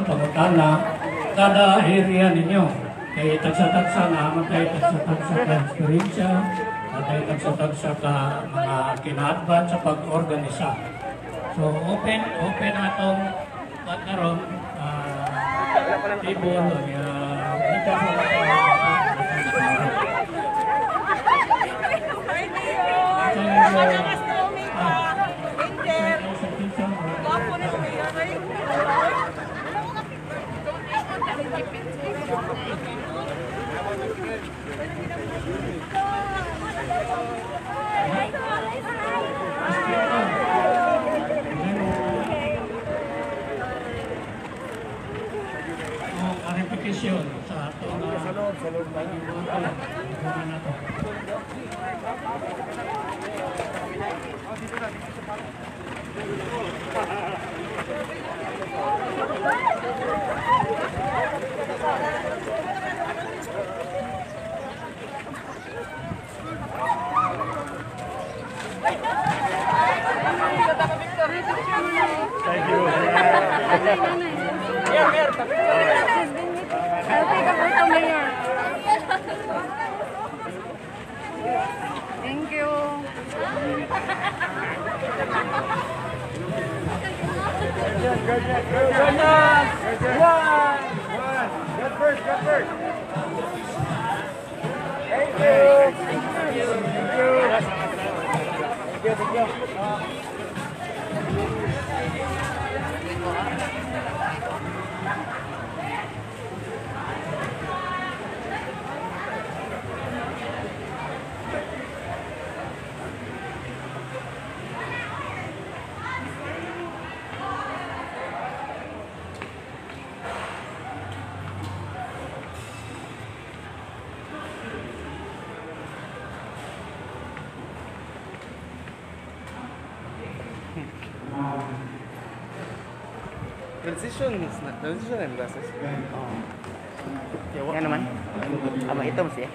pangutana kada area ninyo. Kay tagsa-tagsa na matay tagsa-tagsa ka eksperyensya, matay tagsa-tagsa ka mga kinaadban sa pag-organisa. So open atong pagkaroon table dito repetition sa atong salud Thank you. Thank you. Get first. Thank you. Transition and glasses. Yan naman. Ito mas ya.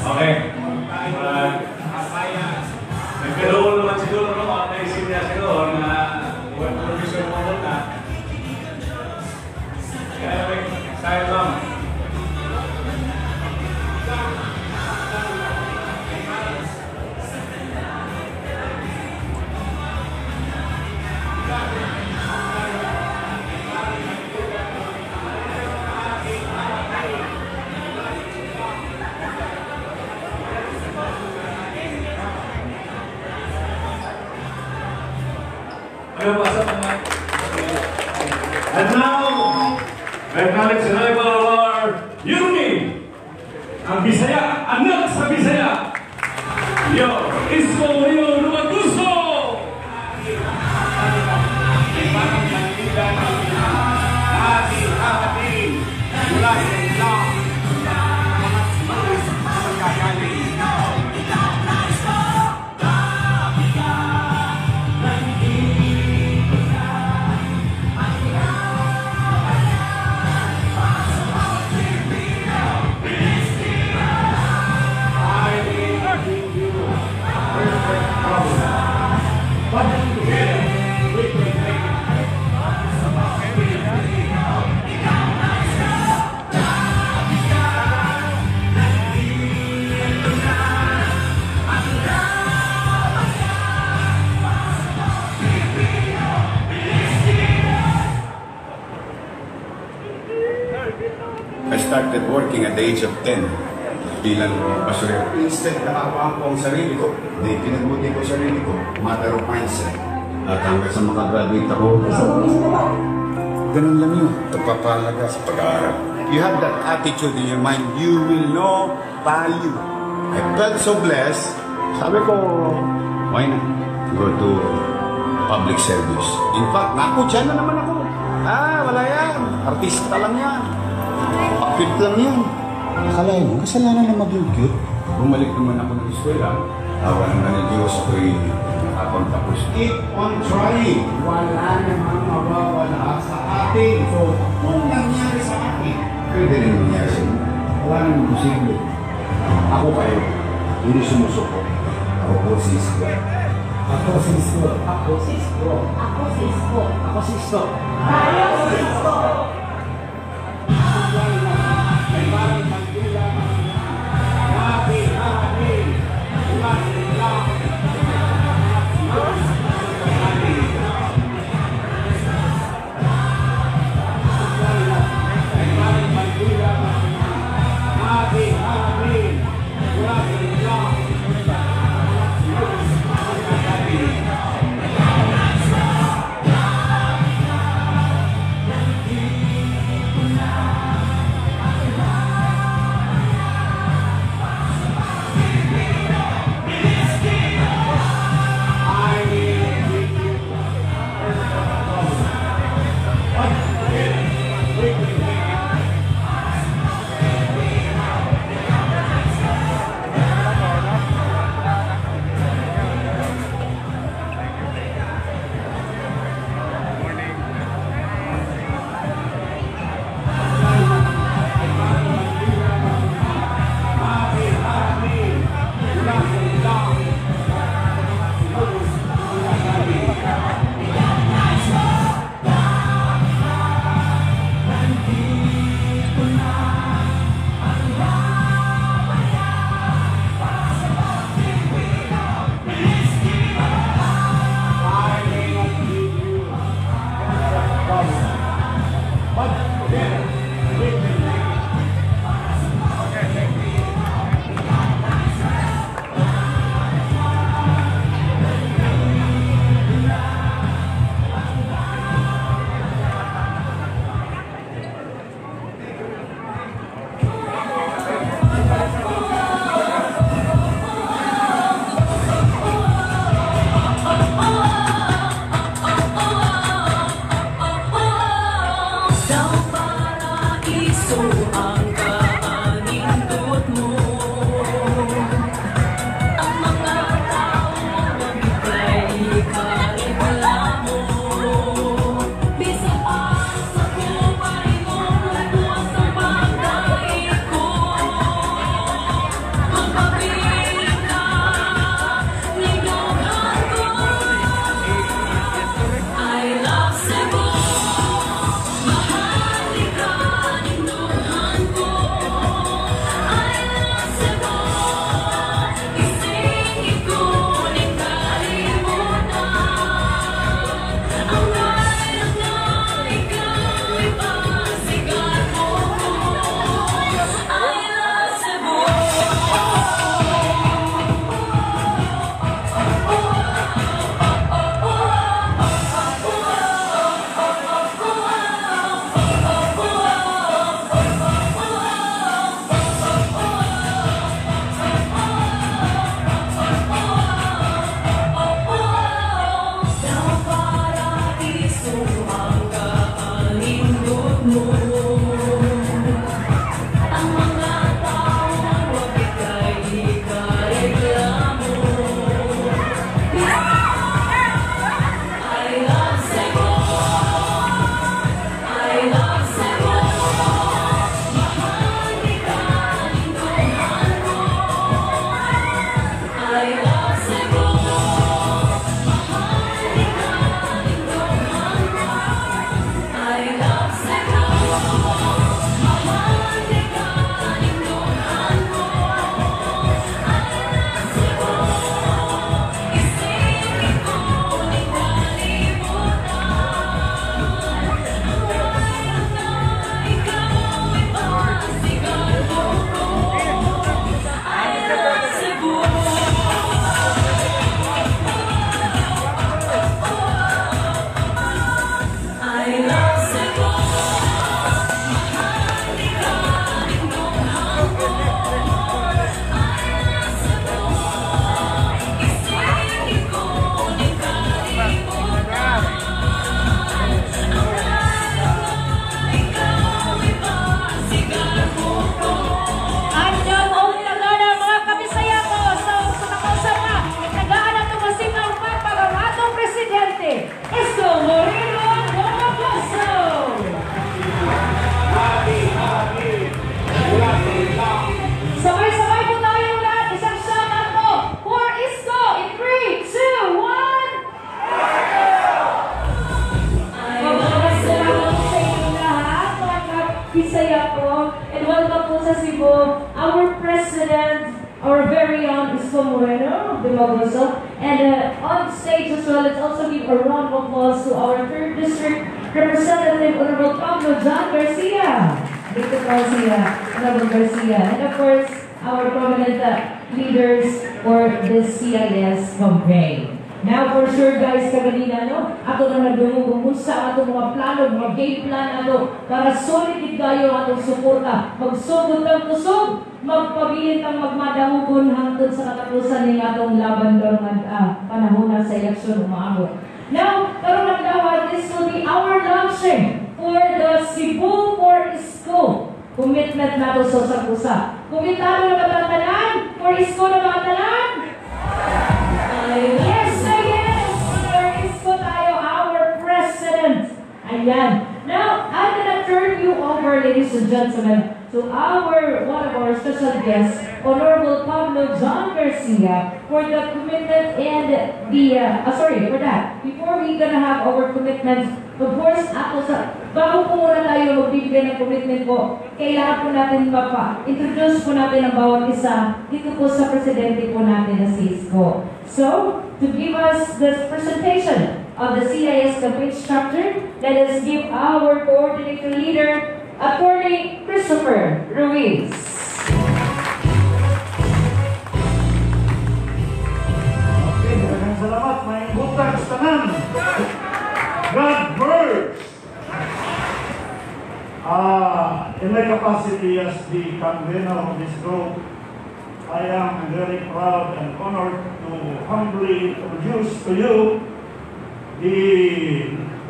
Okay. Nagkaroon naman siguro naisip niya siguro na buwan provision mo na. Kaya excited lang. And now, acknowledge the arrival of our Yumi, ang Bisaya, anak sa Bisaya. Yo, Isko Rio Lumaguso! I started working at the age of 10 bilang basurero. Instead na ako ang sarili ko, hindi pinagbuti ko sarili ko, matter of mindset. At hanggang sa makagraduate ako, ganun lang yun, pagpapalaga sa pag-aaral. You have that attitude in your mind, you will know value. I felt so blessed, sabi ko, why not go to public service? In fact, dyan na naman ako. Wala yan, artista lang yan. Cute lang yan. Akalain mo, kasalanan na maging cute. Bumalik naman ako ng eskwela. Awa naman ng Diyos ako'y nakapagtapos. Keep on trying. Wala namang mawawala sa atin. So, kung nangyari sa akin, pwede rin nangyari sa inyo. Wala namang posible. Ako kayo, hindi sumusuko. Ako po si Isabel. Ako Sisko. Ako Sisko. Ako Sisko. Ako Sisko. Tayo Sisko. Sabay-sabay po tayong lahat. Isang shout out po for Isko in 3, 2, 1. Tumagoso. And on stage as well, let's also give a round of applause to our 3rd District Representative, Honorable Pablo John Garcia. Dito Garcia, Honorable Garcia. And of course, our prominent leaders for the CIS campaign. Now for sure guys, kaganina no, ato na nagdumugong sa ato mga plano, mga game plan ato para solid kayo atong suporta. Magsugod ang kusog, magpabilit ang magmadahugon hangtod sa katapusan ng atong laban karong panahon na sa eleksyon umaabot. Now, karong adlaw, this will be our launching for the Cebu for Isko. Commitment nato sa usap-usap. Komentado na matatanan for Isko na matatanan? Yes, again! For Isko tayo, our president. Ayan. Now, I'm gonna turn you over, ladies and gentlemen, to one of our special guests, Honorable Pablo John Garcia, for the commitment and for that. Before we gonna have our commitment, of course, bago po muna tayo magbibigay ng commitment po, kailangan po natin introduce po natin ang bawat isa dito po sa presidente po natin na si Isko. So, to give us this presentation of the CIS campaign structure, let us give our coordinator leader, Attorney Christopher Ruiz. Okay, maraming salamat. May butang sa tanan. God first. In my capacity as the convener of this group, I am very proud and honored to humbly introduce to you the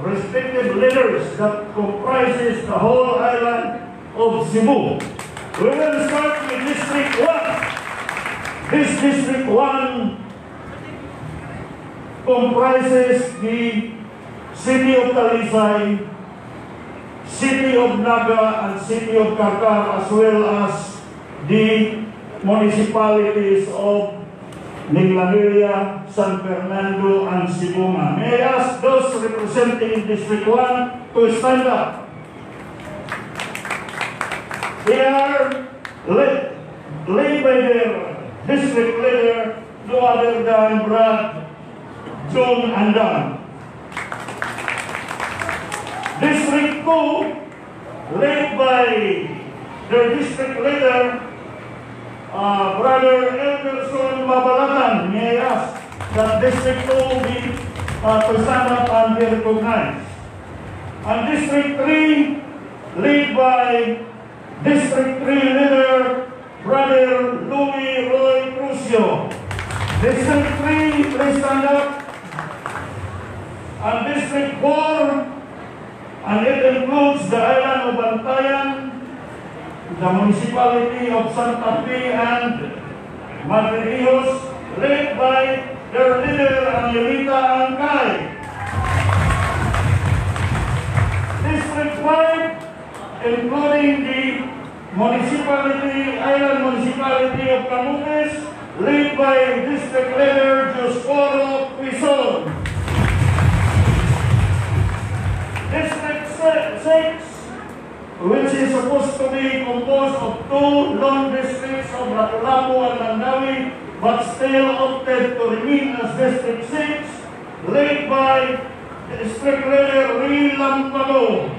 respective leaders that comprises the whole island of Cebu. We will start with District 1. This District 1 comprises the City of Talisay, City of Naga, and City of Carcar, as well as the municipalities of Ninglaneria, San Fernando, and Sibunga. May I ask those representing District 1 to stand up? They are led by their district leader, no other than Brad John Andan. District 2, led by their district leader, Brother Elderson Mabalatan. May I ask that District 2 be to stand up and be recognized. And District 3, led by District 3 leader, Brother Louis Roy Crucio. District 3, please stand up. And District 4, and it includes the island of Bantayan, the municipality of Santa Fe and Madrileños, led by their leader, Angelita Angkay. District 5, including the island municipality of Camotes, led by district leader Josporo Quizon. District 6, which is supposed to be composed of 2 long districts of Lapu-Lapu and Mandawi, but still opted to remain as District 6, led by District Leader Ri Lampago.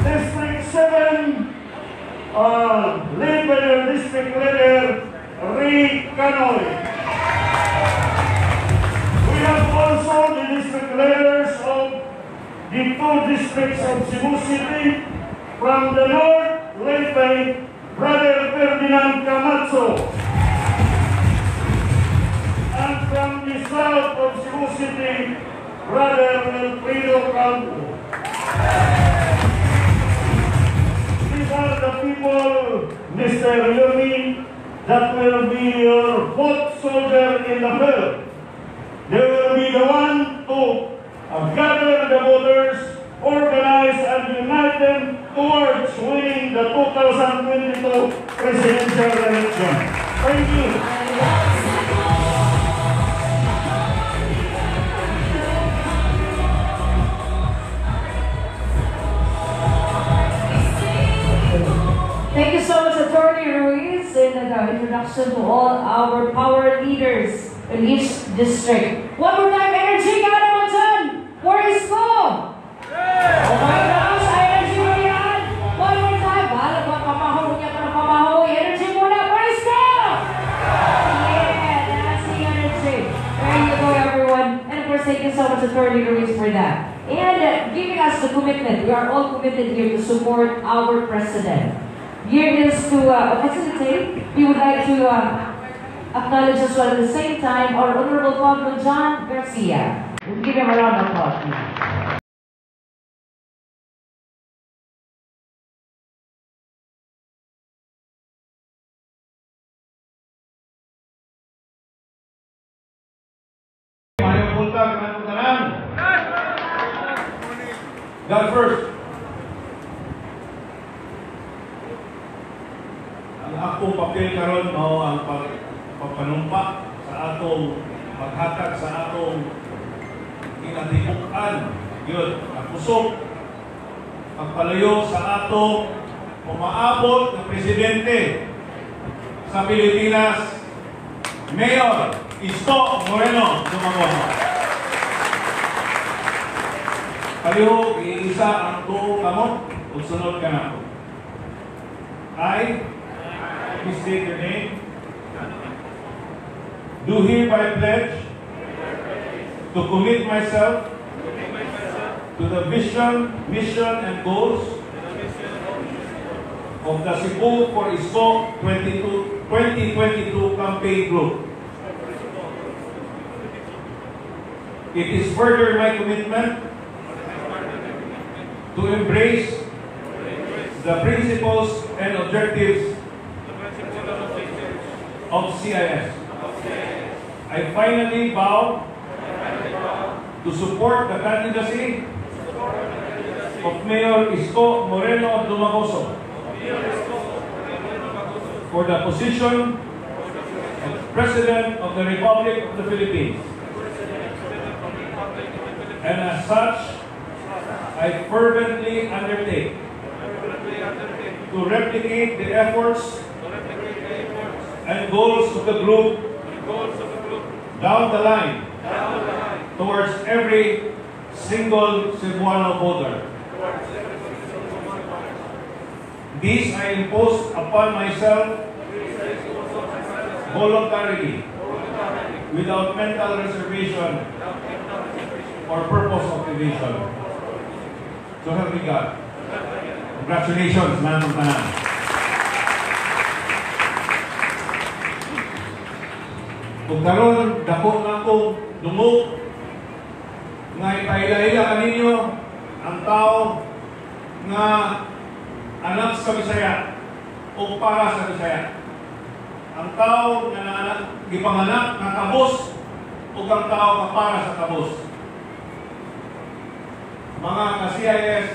District 7, led by their District Leader Ri Canoy. We have also the district leaders of the 2 districts of Cebu City. From the north, led by Brother Ferdinand Camacho. And from the south of Cebu City, Brother Wilfredo Calvo. These are the people, Mr. Yumi, that will be your foot soldier in the field. They will be the one to gather the voters, organize and unite them towards winning the 2022 presidential election. Thank you. Thank you so much, Attorney Ruiz, in the introduction. introduction to all our power leaders in each district. One more time, energy ka naman dyan! For Isko! Oh my gosh, energy mo yan! One more time, bahala ba pamahaw niya pa ng pamahaw? Energy muna, for Isko! Yeah, that's the energy. There you go, everyone. And of course, thank you so much, Attorney Ruiz, for that. And giving us the commitment. We are all committed here to support our president. Here is to facilitate. We would like to acknowledge as well at the same time our Honorable Pablo John Garcia. We'll give him a round of applause. God first. Ang akong papel karon mao ang pagpanumpa sa atong maghatag sa atong kinatibukan yun ang kusog pagpalayo sa atong umaabot na presidente sa Pilipinas, Mayor Isko Moreno Dumagoso. Kayo, iisa ang tuong kamot, kung sunod ka na. I, please state your name, do hereby pledge to commit myself to the vision, mission, and goals of the Cebu for Isko 2022 campaign group. It is further my commitment to embrace the principles and objectives of CIS. I finally vow to support the candidacy of Mayor Isko Moreno Dumagoso for the position of President of the Republic of the Philippines. And as such, I fervently undertake to replicate the efforts and goals of the group down the line towards every single Cebuano voter. These I impose upon myself voluntarily, without mental reservation or purpose of evasion. So help me God. Congratulations, Manong Tanan. Kung karon dako na akong dumog nga ipaila-ila kaninyo ang tao nga anak sa Bisaya o para sa Bisaya. Ang tao nga gipanganak nga kabos o ang tao nga para sa kabos. Mga ka-CIS,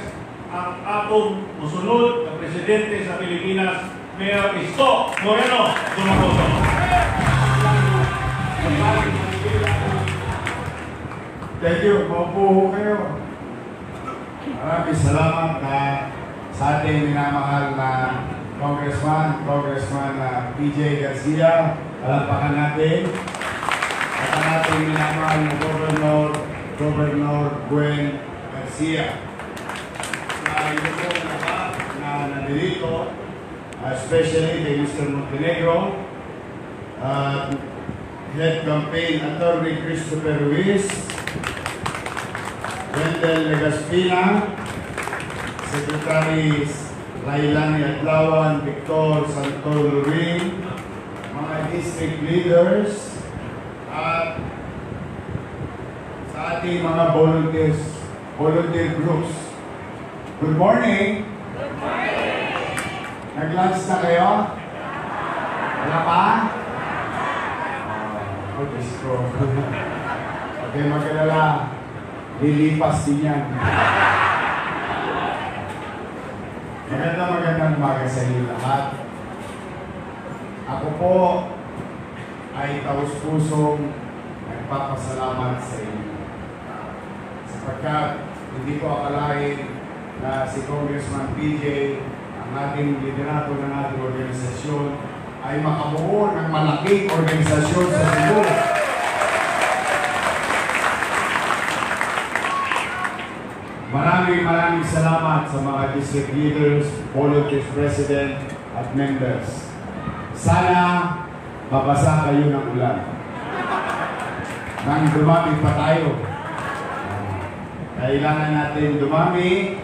ang atong musunod na presidente sa Pilipinas, Mayor Isko Moreno Dumagoso. Thank you. Maupo kayo. Maraming salamat sa ating minamahal na Congressman PJ Garcia. Palapakan natin. At ang ating minamahal na Governor Gwen Garcia. Yung pong lahat na nandito, especially kay Mr. Montenegro, Head Campaign Attorney Christopher Ruiz, Wendell Legaspina, Secretary Lailani Adlawan, Victor Santol Lurin, mga district leaders, at sa ating mga volunteer groups. Good morning! Good morning! Nag-lunch na kayo? Wala pa? Oh, Diyos ko. Okay, mag-alala. Lilipas din yan. Magandang umaga sa inyo lahat. Ako po ay taus-pusong nagpapasalamat sa inyo. Sapagkat hindi ko akalain na si Congressman PJ, ang ating liderato ng ating organisasyon, ay makabuo ng malaking organisasyon sa Cebu. Maraming salamat sa mga district leaders, volunteers, president, at members. Sana mabasa kayo ng ulan. Nang dumami pa tayo. Kailangan natin dumami,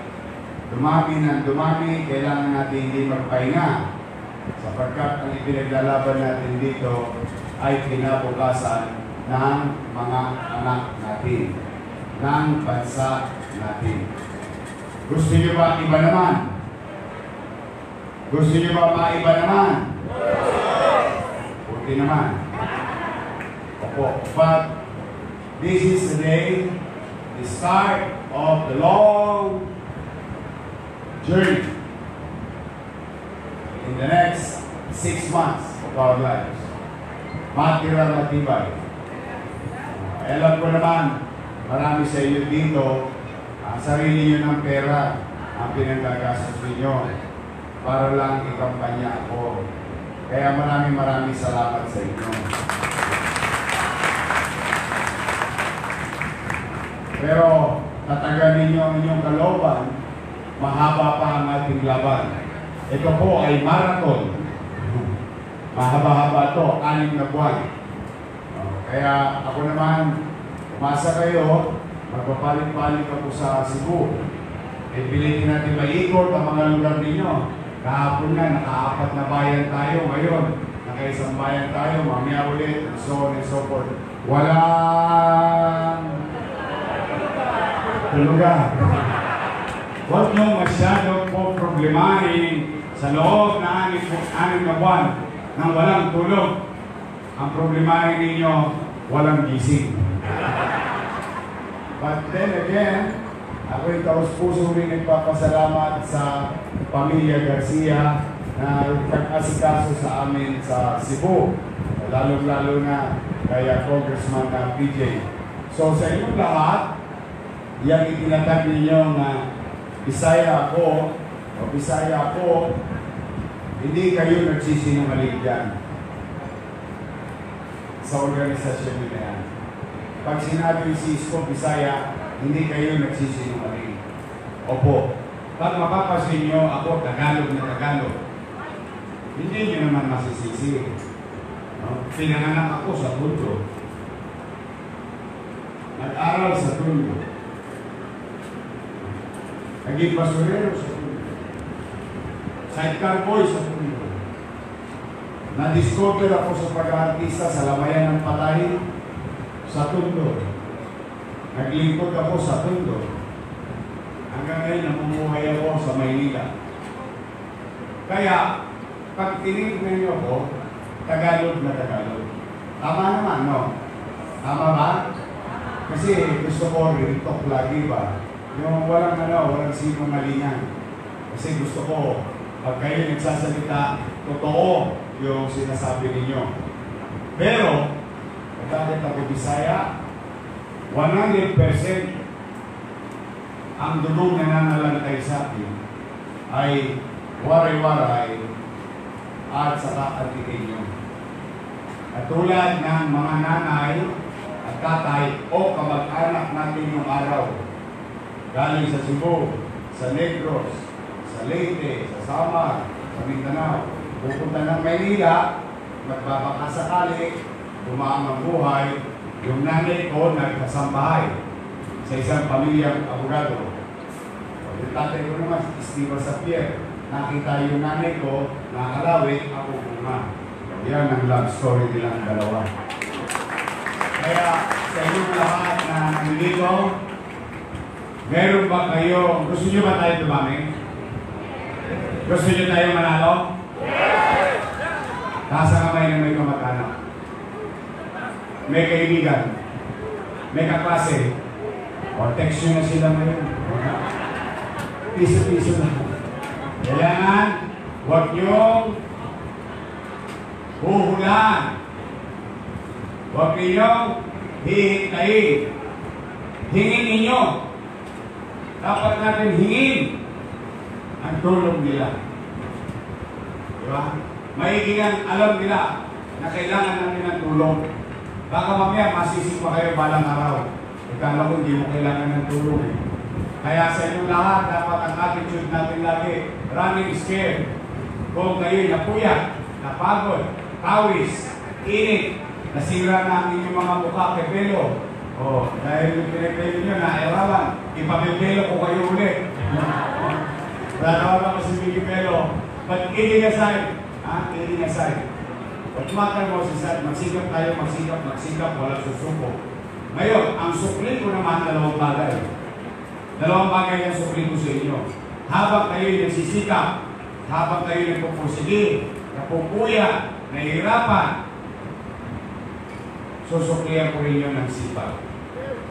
kailangan natin hindi magpahinga. Sapagkat ang ipinaglalaban natin dito ay kinabukasan ng mga anak natin, ng bansa natin. Gusto niyo ba iba naman? Gusto niyo ba maiba naman? Buti naman. Opo, but this is the day, the start of the long journey in the next 6 months of our lives. Matira matibay. Alam ko naman, marami sa inyo dito, ang sarili nyo ng pera ang pinanggagastos ninyo para lang ikampanya ako. Kaya maraming salamat sa inyo. Pero tatagan ninyo ang inyong kalooban, mahaba pa ang ating laban. Ito po ay marathon. Mahaba-haba ito, 6 na buwan. Kaya ako naman, umasa kayo, magpapalit-palit ako sa Cebu. Pilitin natin maikot ang mga lugar ninyo. Kahapon na, naka-4 na bayan tayo. Ngayon, naka-1 bayan tayo. Mamaya ulit, and so on and so forth. Walang tulugan. Huwag nyo masyado po problemahin sa loob na 6 na buwan nang walang tulog. Ang problemahin ninyo, walang gising. But then again, ako'y taus-puso rin nagpapasalamat sa Pamilya Garcia na nag-asikaso sa amin sa Cebu. Lalo-lalo na kaya Congressman na PJ. So sa inyong lahat, yang itinatag ninyo na Bisaya ako, hindi kayo nagsisinungaling dyan sa organisasyon nila yan. Pag sinabi si Isko Bisaya, hindi kayo nagsisinungaling. Opo. Pag mapapasin nyo ako Tagalog na Tagalog, hindi nyo naman masisisi. No? Pinanganak ako sa Tondo. Nag-aral sa Tondo. Naging basurero sa Tondo. Sidecar boy sa Tondo. Na-discover ako sa pag-aartista sa Lamayan ng Patay sa Tondo. Naglingkod ako sa Tondo. Hanggang ngayon, namumuhay ako sa Maynila. Kaya, pag tinignan niyo ako, Tagalog na Tagalog. Tama naman, no? Tama ba? Kasi gusto ko real talk lagi ba? Yung walang sinungalingan. Kasi gusto ko, pag kayo nagsasalita, totoo yung sinasabi ninyo. Pero, bakit ako Bisaya? 100% ang dugong nananalantay sa atin ay waray-waray at saka antikinyo. At tulad ng mga nanay at tatay o kamag-anak natin yung araw, galing sa Cebu, sa Negros, sa Leyte, sa Samar, sa Mindanao, pupunta ng Maynila, magbabakasakali, dumaan ang buhay, yung nanay ko nagkasambahay sa isang pamilyang abogado. Yung tatay ko naman, Esteban Sapier, nakita yung nanay ko, nakalawit, ako bunga. Yan ang love story nilang dalawa. Kaya sa inyong lahat na nandito, meron ba kayo, gusto nyo ba tayo dumami? Gusto nyo tayo manalo? Nasa kamay na may kamag-anak. May kaibigan. May kaklase. O text nyo na sila ngayon. Piso-piso na. Kailangan, huwag nyo huhulaan. Huwag ninyo hihintayin. Hingin ninyo. Dapat natin hingin ang tulong nila. Diba? maiingan, alam nila na kailangan natin ng tulong. Baka mamaya masisip pa kayo balang araw. Ikala ko hindi mo kailangan ng tulong eh. Kaya sa inyo lahat, dapat ang attitude natin lagi, running scared. Kung kayo'y napuyat, napagod, pawis, init, nasira na ang inyong mga mukha kay pelo. Dahil yung pinipelo nyo na erawan, ipapipelo ko kayo ulit. Nanawagan ko si Vicky Pelo. But kidding aside, kidding aside, what matter mo si Sad, magsikap tayo, magsikap, walang susuko. Ngayon, ang sukli ko naman, dalawang bagay. Dalawang bagay ang sukli ko sa inyo. Habang kayo'y nagsisikap, habang kayo'y nagpupursige, napupuya, nahihirapan, susuklihan ko rin yun ng sipag.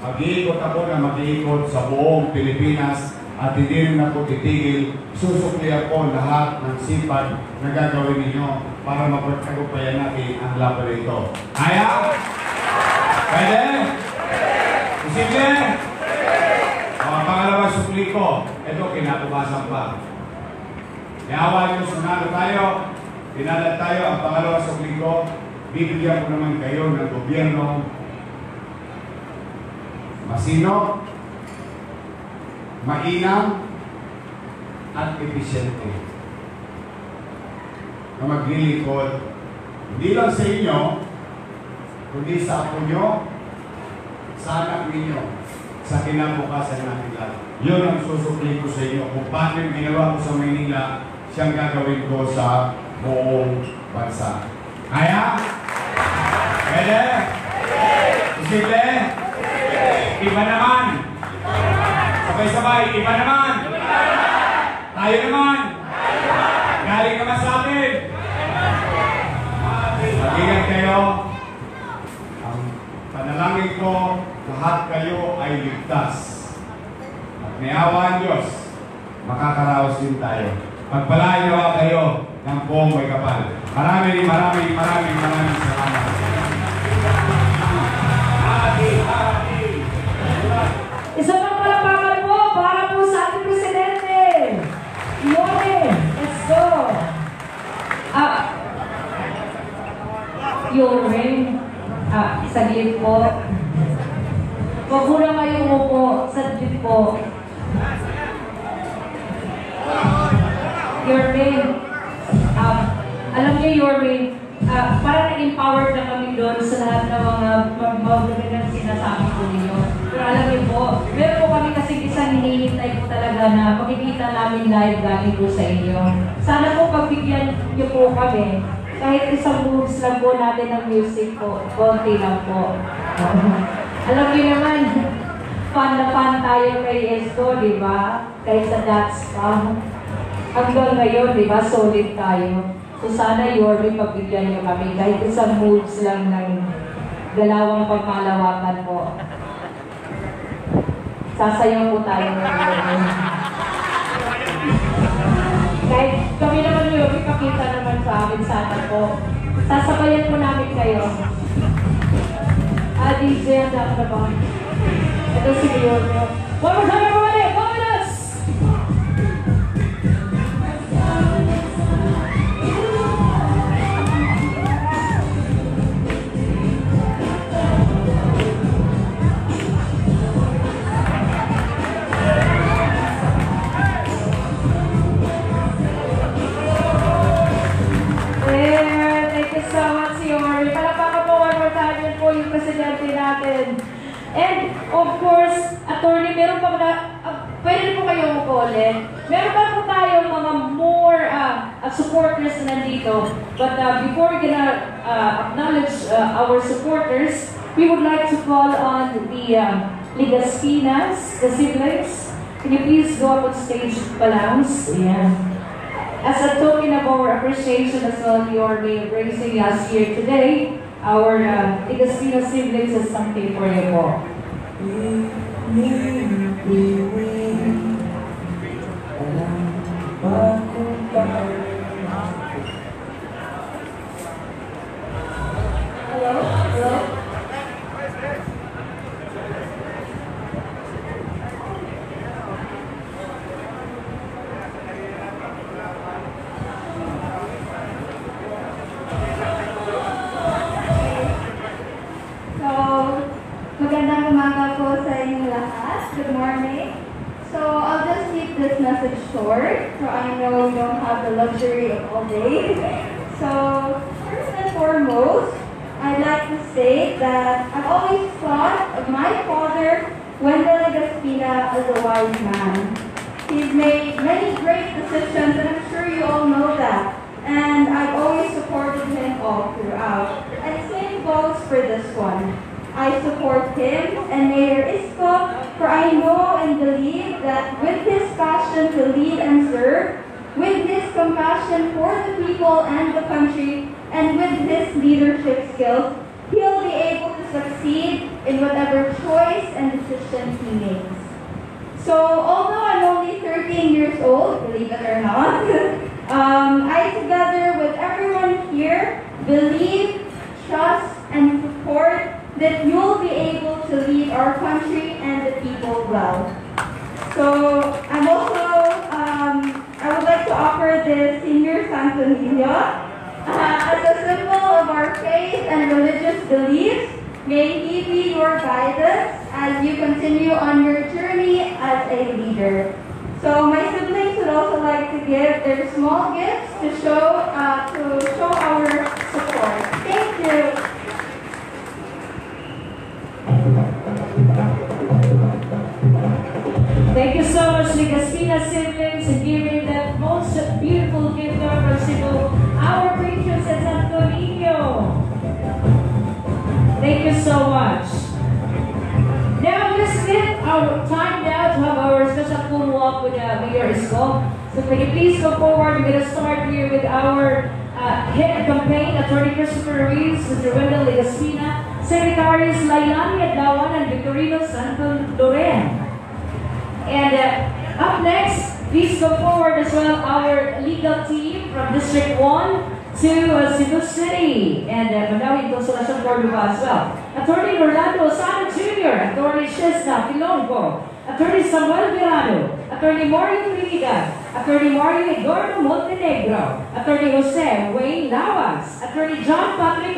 Mag-iikot ako na mag-iikot sa buong Pilipinas at hindi rin ako titigil. Susuklihan ko lahat ng sipag na gagawin ninyo para mapagtagumpayan natin ang laban ito. Kaya? Pwede? Posible? Ang pangalawang sukli ko, ito kinabukasan pa. Iawan nyo, sunalo tayo, pinalat tayo. Ang pangalawang sukli ko, bibigyan ko naman kayo ng gobyerno masino, mainam, at episyente na maglilingkod hindi lang sa inyo, kundi sa apo nyo, sa anak ninyo, sa kinabukasan natin lahat. Yun ang susukli ko sa inyo. Kung paano yung ginawa ko sa Maynila, siyang gagawin ko sa buong bansa. Kaya? Pwede? Posible? Iba naman. Sabay-sabay, iba naman. Tayo naman. Galing naman sa atin. Mag-ingat kayo. Ang panalangin ko, lahat kayo ay ligtas. At may awa ang Diyos, makakaraos din tayo. Pagpalain nawa kayo ng buong may kapal. Maraming salamat. Isa pang palakpakan po para po sa ating presidente. Yore, let's go. Yore, saglit po. Huwag mo na kayo umupo, saglit po. Yore, alam niyo Yore, parang nag-empowered na kami doon sa lahat ng mga magandang sinasabi ko ninyo. Pero alam niyo po, meron po kami kasi isang hinihintay po talaga na makikita namin live galing po sa inyo. Sana po pagbigyan niyo po kami, kahit isang moves lang po natin ng music po, konti lang po. Alam niyo naman, fan na fan tayo kay Esco, di ba? Kahit sa dance pa. Hanggang ngayon, di ba, solid tayo. So sana Yorme, pagbigyan niyo kami, kahit isang moves lang ng dalawang pagmalawakan po. Sasayaw po tayo ngayon. Kahit kami naman Yorme, pakita naman sa amin sana po. Sasabayan po namin kayo. DJ, ang dami na ba? Ito si Yorme. One more time everybody, come with us! Yung presidente natin. And of course, attorney, meron pa pwede po kayong ulit. Meron pa po tayong mga more supporters na nandito. But before we're gonna acknowledge our supporters, we would like to call on the Ligaspinas, the siblings. Can you please go up on stage, Balance? Yeah. As a token of our appreciation as well, your embracing us here today, our Ligaspina siblings has something for you po. Hello? Hello? Good morning. So I'll just keep this message short, so I know we don't have the luxury of all day. So first and foremost, I'd like to say that I've always thought of my father, Wendell Legaspina, as a wise man. He's made many great decisions, and I'm sure you all know that. And I've always supported him all throughout. And same goes for this one. I support him and Mayor Isko, for I know and believe that with his passion to lead and serve, with his compassion for the people and the country, and with his leadership skills, he'll be able to succeed in whatever choice and decision he makes. So, although I'm only 13 years old, believe it or not, I, together with everyone here, believe, trust, and support that you'll be able to lead our country and the people well. So, I'm also, I would like to offer the Senior Santo Niño as a symbol of our faith and religious beliefs. May he be your guidance as you continue on your journey as a leader. So my siblings would also like to give their small gifts to show our support. Thank you. Thank you so much, Legaspina siblings, in giving that most beautiful gift to our Cebu, our Princess Santo Niño. Thank you so much. Now, let's get our time now to have our special photo walk with Mayor Isko. So can you please go forward? We're going to start here with our head campaign, Attorney Christopher Ruiz, Mr. Wendell Legaspina, Secretaries Lailani Adlawan and Victorino Santo Loren. And up next, please go forward as well our legal team from District 1 to Cebu City and Manawi Consolacion Cordoba as well. Attorney Orlando Osano Jr., Attorney Shesna Filongo, Attorney Samuel Virano, Attorney Mario Trinidad, Attorney Mario Eduardo Montenegro, Attorney Jose Wayne Lawas, Attorney John Patrick